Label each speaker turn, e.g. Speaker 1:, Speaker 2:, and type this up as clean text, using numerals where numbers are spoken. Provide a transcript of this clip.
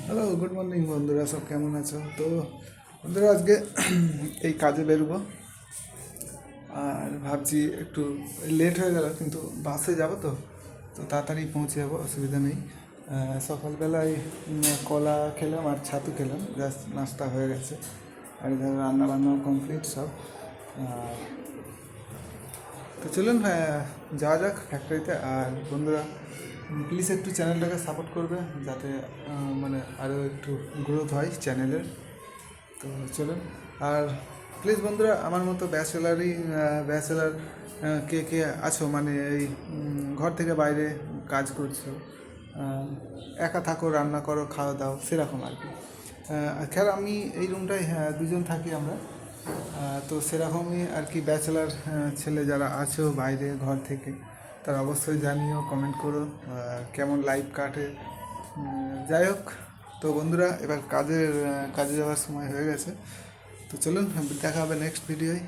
Speaker 1: Hello, good morning বন্ধুরা, সব কেমন আছো? তো বন্ধুরা, আজকে এই কাজে বেরোবো আর ভাবছি একটু লেট হয়ে গেল, কিন্তু বাসে যাব তো তো তাড়াতাড়ি পৌঁছে যাবো, অসুবিধা নেই। সকালবেলায় কলা খেলাম আর ছাতু খেলাম, জাস্ট নাস্তা হয়ে গেছে। আর এখানে রান্না বান্নাও কমপ্লিট সব। তো চলুন, যাওয়া যাক ফ্যাক্টরিতে। আর বন্ধুরা, প্লিজ একটু চ্যানেলটাকে সাপোর্ট করবে, যাতে মানে আরও একটু গ্রোথ হয় চ্যানেলের। তো চলুন। আর প্লিজ বন্ধুরা, আমার মতো ব্যাচেলার কে কে আছো, মানে এই ঘর থেকে বাইরে কাজ করছো, একা থাকো, রান্না করো, খাওয়া দাও, সেরকম আর কি। খেয়াল আমি এই রুমটায় দুজন থাকি আমরা। তো সেরকমই আর কি, ব্যাচেলার ছেলে যারা আছো বাইরে ঘর থেকে, তারা অবশ্যই জানিও, কমেন্ট করো কেমন লাইফ কাটে। যাই হোক, তো বন্ধুরা, এবার কাজে যাওয়ার সময় হয়ে গেছে। তো চলুন, দেখা হবে নেক্সট ভিডিওয়।